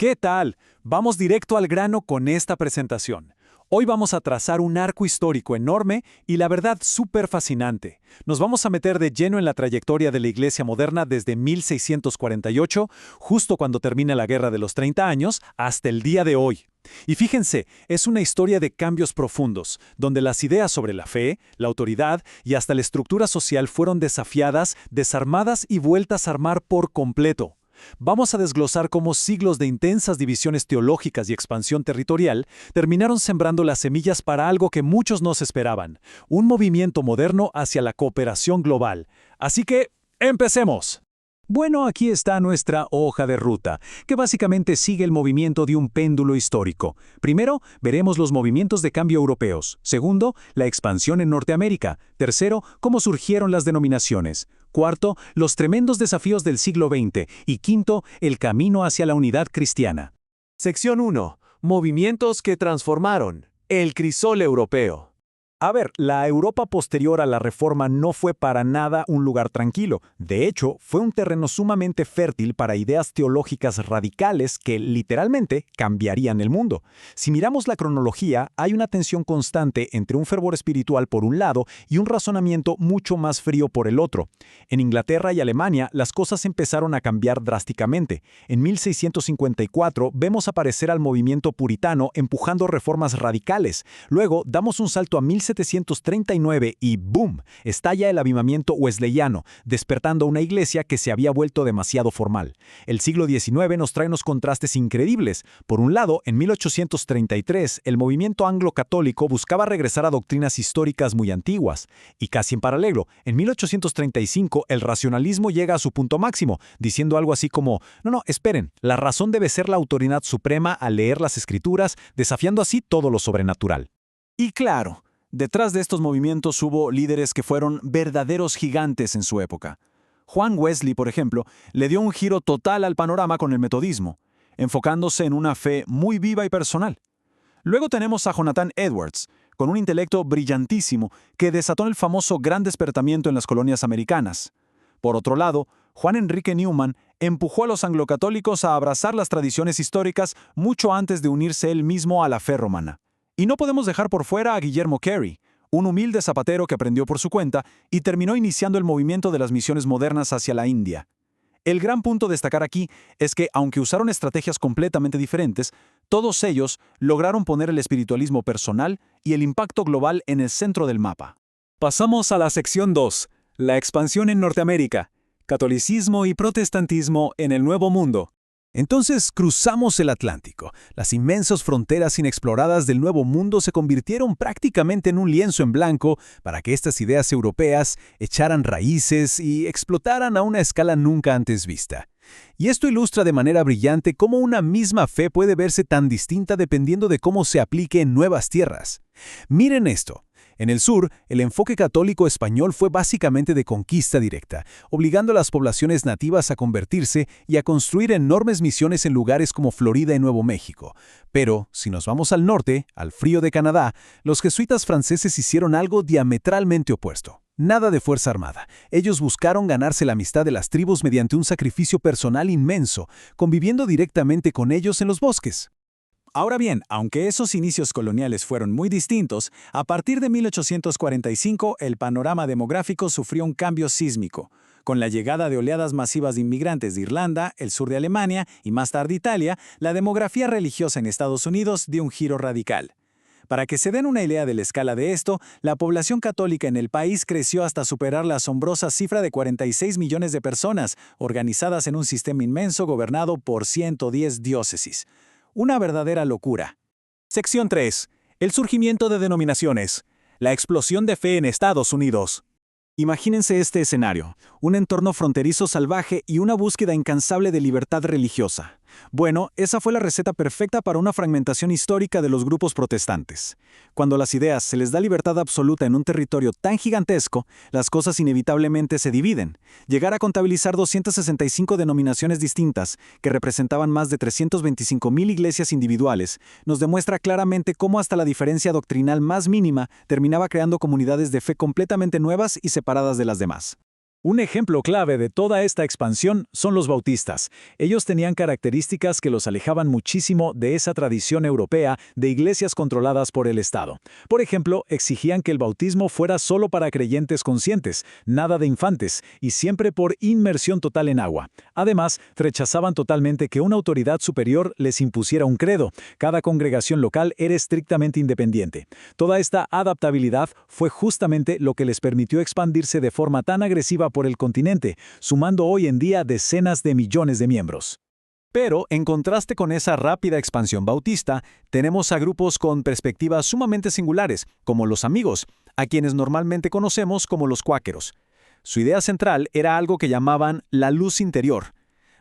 ¿Qué tal? Vamos directo al grano con esta presentación. Hoy vamos a trazar un arco histórico enorme y la verdad súper fascinante. Nos vamos a meter de lleno en la trayectoria de la Iglesia moderna desde 1648, justo cuando termina la Guerra de los 30 años, hasta el día de hoy. Y fíjense, es una historia de cambios profundos, donde las ideas sobre la fe, la autoridad y hasta la estructura social fueron desafiadas, desarmadas y vueltas a armar por completo. Vamos a desglosar cómo siglos de intensas divisiones teológicas y expansión territorial terminaron sembrando las semillas para algo que muchos no se esperaban, un movimiento moderno hacia la cooperación global. Así que, ¡empecemos! Bueno, aquí está nuestra hoja de ruta, que básicamente sigue el movimiento de un péndulo histórico. Primero, veremos los movimientos de cambio europeos. Segundo, la expansión en Norteamérica. Tercero, cómo surgieron las denominaciones. Cuarto, los tremendos desafíos del siglo XX. Y quinto, el camino hacia la unidad cristiana. Sección 1. Movimientos que transformaron. El crisol europeo. A ver, la Europa posterior a la Reforma no fue para nada un lugar tranquilo. De hecho, fue un terreno sumamente fértil para ideas teológicas radicales que, literalmente, cambiarían el mundo. Si miramos la cronología, hay una tensión constante entre un fervor espiritual por un lado y un razonamiento mucho más frío por el otro. En Inglaterra y Alemania, las cosas empezaron a cambiar drásticamente. En 1654 vemos aparecer al movimiento puritano empujando reformas radicales. Luego, damos un salto a 1739 y ¡boom!, estalla el avivamiento wesleyano, despertando una iglesia que se había vuelto demasiado formal. El siglo XIX nos trae unos contrastes increíbles. Por un lado, en 1833, el movimiento anglo-católico buscaba regresar a doctrinas históricas muy antiguas. Y casi en paralelo, en 1835, el racionalismo llega a su punto máximo, diciendo algo así como, no, esperen, la razón debe ser la autoridad suprema al leer las escrituras, desafiando así todo lo sobrenatural. Y claro, detrás de estos movimientos hubo líderes que fueron verdaderos gigantes en su época. Juan Wesley, por ejemplo, le dio un giro total al panorama con el metodismo, enfocándose en una fe muy viva y personal. Luego tenemos a Jonathan Edwards, con un intelecto brillantísimo que desató el famoso Gran Despertamiento en las colonias americanas. Por otro lado, Juan Enrique Newman empujó a los anglocatólicos a abrazar las tradiciones históricas mucho antes de unirse él mismo a la fe romana. Y no podemos dejar por fuera a Guillermo Carey, un humilde zapatero que aprendió por su cuenta y terminó iniciando el movimiento de las misiones modernas hacia la India. El gran punto a destacar aquí es que, aunque usaron estrategias completamente diferentes, todos ellos lograron poner el espiritualismo personal y el impacto global en el centro del mapa. Pasamos a la sección 2, la expansión en Norteamérica, catolicismo y protestantismo en el Nuevo Mundo. Entonces cruzamos el Atlántico. Las inmensas fronteras inexploradas del Nuevo Mundo se convirtieron prácticamente en un lienzo en blanco para que estas ideas europeas echaran raíces y explotaran a una escala nunca antes vista. Y esto ilustra de manera brillante cómo una misma fe puede verse tan distinta dependiendo de cómo se aplique en nuevas tierras. Miren esto. En el sur, el enfoque católico español fue básicamente de conquista directa, obligando a las poblaciones nativas a convertirse y a construir enormes misiones en lugares como Florida y Nuevo México. Pero, si nos vamos al norte, al frío de Canadá, los jesuitas franceses hicieron algo diametralmente opuesto. Nada de fuerza armada. Ellos buscaron ganarse la amistad de las tribus mediante un sacrificio personal inmenso, conviviendo directamente con ellos en los bosques. Ahora bien, aunque esos inicios coloniales fueron muy distintos, a partir de 1845 el panorama demográfico sufrió un cambio sísmico. Con la llegada de oleadas masivas de inmigrantes de Irlanda, el sur de Alemania y más tarde Italia, la demografía religiosa en Estados Unidos dio un giro radical. Para que se den una idea de la escala de esto, la población católica en el país creció hasta superar la asombrosa cifra de 46 millones de personas, organizadas en un sistema inmenso gobernado por 110 diócesis. Una verdadera locura. Sección 3. El surgimiento de denominaciones. La explosión de fe en Estados Unidos. Imagínense este escenario, un entorno fronterizo salvaje y una búsqueda incansable de libertad religiosa. Bueno, esa fue la receta perfecta para una fragmentación histórica de los grupos protestantes. Cuando a las ideas se les da libertad absoluta en un territorio tan gigantesco, las cosas inevitablemente se dividen. Llegar a contabilizar 265 denominaciones distintas, que representaban más de 325,000 iglesias individuales, nos demuestra claramente cómo hasta la diferencia doctrinal más mínima terminaba creando comunidades de fe completamente nuevas y separadas de las demás. Un ejemplo clave de toda esta expansión son los bautistas. Ellos tenían características que los alejaban muchísimo de esa tradición europea de iglesias controladas por el Estado. Por ejemplo, exigían que el bautismo fuera solo para creyentes conscientes, nada de infantes, y siempre por inmersión total en agua. Además, rechazaban totalmente que una autoridad superior les impusiera un credo. Cada congregación local era estrictamente independiente. Toda esta adaptabilidad fue justamente lo que les permitió expandirse de forma tan agresiva por el continente, sumando hoy en día decenas de millones de miembros. Pero, en contraste con esa rápida expansión bautista, tenemos a grupos con perspectivas sumamente singulares, como los amigos, a quienes normalmente conocemos como los cuáqueros. Su idea central era algo que llamaban la luz interior.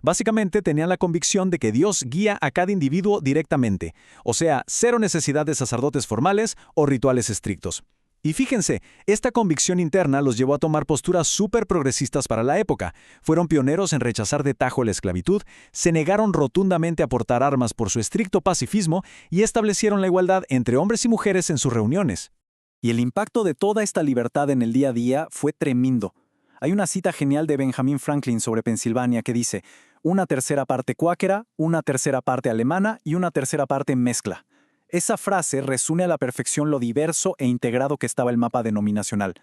Básicamente tenían la convicción de que Dios guía a cada individuo directamente, o sea, cero necesidad de sacerdotes formales o rituales estrictos. Y fíjense, esta convicción interna los llevó a tomar posturas súper progresistas para la época. Fueron pioneros en rechazar de tajo la esclavitud, se negaron rotundamente a portar armas por su estricto pacifismo y establecieron la igualdad entre hombres y mujeres en sus reuniones. Y el impacto de toda esta libertad en el día a día fue tremendo. Hay una cita genial de Benjamin Franklin sobre Pensilvania que dice: una tercera parte cuáquera, una tercera parte alemana y una tercera parte mezcla. Esa frase resume a la perfección lo diverso e integrado que estaba el mapa denominacional.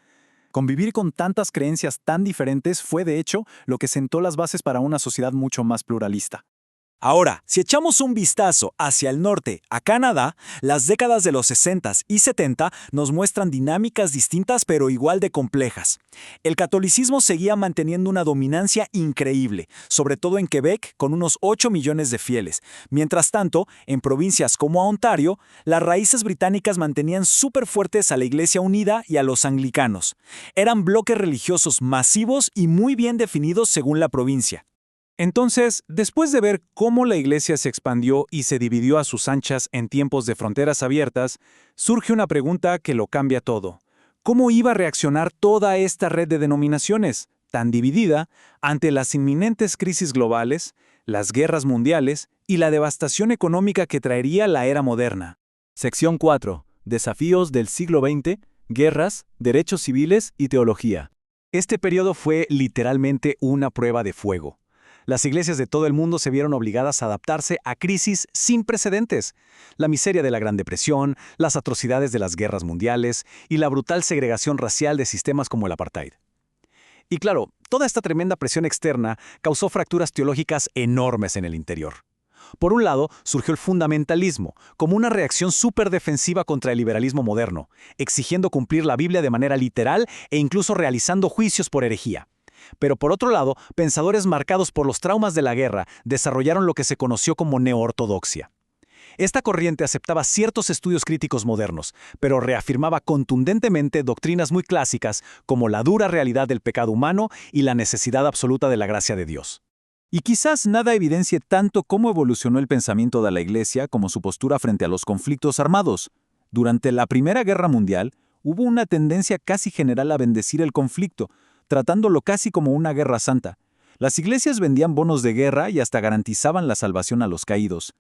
Convivir con tantas creencias tan diferentes fue, de hecho, lo que sentó las bases para una sociedad mucho más pluralista. Ahora, si echamos un vistazo hacia el norte, a Canadá, las décadas de los 60 y 70 nos muestran dinámicas distintas pero igual de complejas. El catolicismo seguía manteniendo una dominancia increíble, sobre todo en Quebec, con unos 8 millones de fieles. Mientras tanto, en provincias como Ontario, las raíces británicas mantenían súper fuertes a la Iglesia Unida y a los anglicanos. Eran bloques religiosos masivos y muy bien definidos según la provincia. Entonces, después de ver cómo la Iglesia se expandió y se dividió a sus anchas en tiempos de fronteras abiertas, surge una pregunta que lo cambia todo. ¿Cómo iba a reaccionar toda esta red de denominaciones, tan dividida, ante las inminentes crisis globales, las guerras mundiales y la devastación económica que traería la era moderna? Sección 4. Desafíos del siglo XX, guerras, derechos civiles y teología. Este periodo fue literalmente una prueba de fuego. Las iglesias de todo el mundo se vieron obligadas a adaptarse a crisis sin precedentes. La miseria de la Gran Depresión, las atrocidades de las guerras mundiales y la brutal segregación racial de sistemas como el apartheid. Y claro, toda esta tremenda presión externa causó fracturas teológicas enormes en el interior. Por un lado, surgió el fundamentalismo, como una reacción súper defensiva contra el liberalismo moderno, exigiendo cumplir la Biblia de manera literal e incluso realizando juicios por herejía. Pero por otro lado, pensadores marcados por los traumas de la guerra desarrollaron lo que se conoció como neoortodoxia. Esta corriente aceptaba ciertos estudios críticos modernos, pero reafirmaba contundentemente doctrinas muy clásicas como la dura realidad del pecado humano y la necesidad absoluta de la gracia de Dios. Y quizás nada evidencie tanto cómo evolucionó el pensamiento de la Iglesia como su postura frente a los conflictos armados. Durante la Primera Guerra Mundial, hubo una tendencia casi general a bendecir el conflicto, tratándolo casi como una guerra santa. Las iglesias vendían bonos de guerra y hasta garantizaban la salvación a los caídos.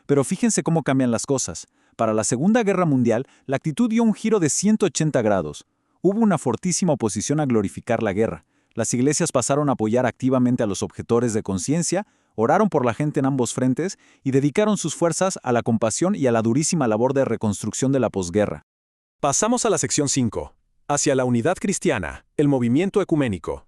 Pero fíjense cómo cambian las cosas. Para la Segunda Guerra Mundial, la actitud dio un giro de 180 grados. Hubo una fortísima oposición a glorificar la guerra. Las iglesias pasaron a apoyar activamente a los objetores de conciencia, oraron por la gente en ambos frentes y dedicaron sus fuerzas a la compasión y a la durísima labor de reconstrucción de la posguerra. Pasamos a la sección 5. Hacia la unidad cristiana, el movimiento ecuménico.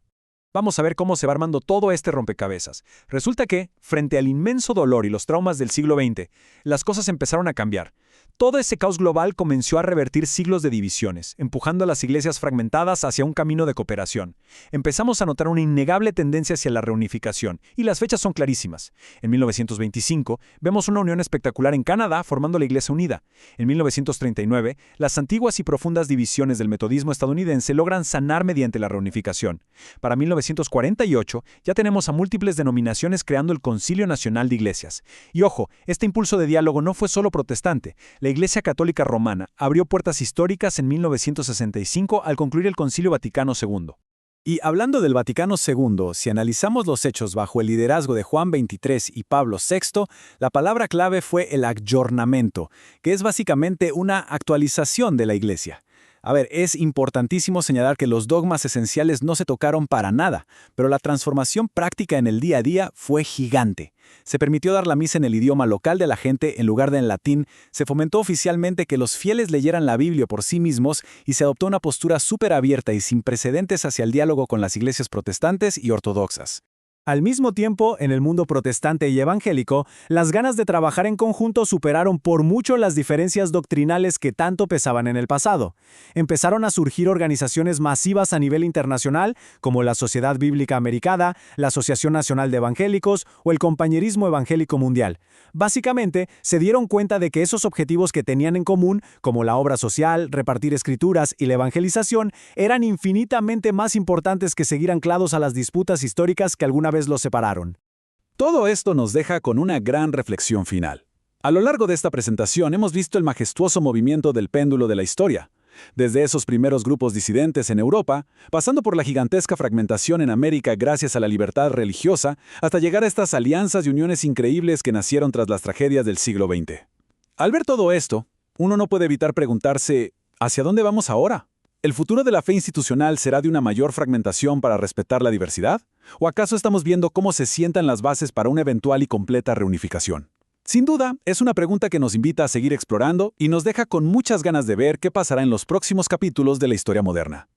Vamos a ver cómo se va armando todo este rompecabezas. Resulta que, frente al inmenso dolor y los traumas del siglo XX, las cosas empezaron a cambiar. Todo ese caos global comenzó a revertir siglos de divisiones, empujando a las iglesias fragmentadas hacia un camino de cooperación. Empezamos a notar una innegable tendencia hacia la reunificación, y las fechas son clarísimas. En 1925, vemos una unión espectacular en Canadá formando la Iglesia Unida. En 1939, las antiguas y profundas divisiones del metodismo estadounidense logran sanar mediante la reunificación. Para 1948, ya tenemos a múltiples denominaciones creando el Concilio Nacional de Iglesias. Y ojo, este impulso de diálogo no fue solo protestante. La Iglesia Católica Romana abrió puertas históricas en 1965 al concluir el Concilio Vaticano II. Y hablando del Vaticano II, si analizamos los hechos bajo el liderazgo de Juan XXIII y Pablo VI, la palabra clave fue el aggiornamento, que es básicamente una actualización de la Iglesia. A ver, es importantísimo señalar que los dogmas esenciales no se tocaron para nada, pero la transformación práctica en el día a día fue gigante. Se permitió dar la misa en el idioma local de la gente en lugar de en latín, se fomentó oficialmente que los fieles leyeran la Biblia por sí mismos y se adoptó una postura súper abierta y sin precedentes hacia el diálogo con las iglesias protestantes y ortodoxas. Al mismo tiempo, en el mundo protestante y evangélico, las ganas de trabajar en conjunto superaron por mucho las diferencias doctrinales que tanto pesaban en el pasado. Empezaron a surgir organizaciones masivas a nivel internacional, como la Sociedad Bíblica Americana, la Asociación Nacional de Evangélicos o el Compañerismo Evangélico Mundial. Básicamente, se dieron cuenta de que esos objetivos que tenían en común, como la obra social, repartir escrituras y la evangelización, eran infinitamente más importantes que seguir anclados a las disputas históricas que alguna vez los separaron. Todo esto nos deja con una gran reflexión final. A lo largo de esta presentación hemos visto el majestuoso movimiento del péndulo de la historia, desde esos primeros grupos disidentes en Europa, pasando por la gigantesca fragmentación en América gracias a la libertad religiosa, hasta llegar a estas alianzas y uniones increíbles que nacieron tras las tragedias del siglo XX. Al ver todo esto, uno no puede evitar preguntarse, ¿hacia dónde vamos ahora? ¿El futuro de la fe institucional será de una mayor fragmentación para respetar la diversidad? ¿O acaso estamos viendo cómo se sientan las bases para una eventual y completa reunificación? Sin duda, es una pregunta que nos invita a seguir explorando y nos deja con muchas ganas de ver qué pasará en los próximos capítulos de la historia moderna.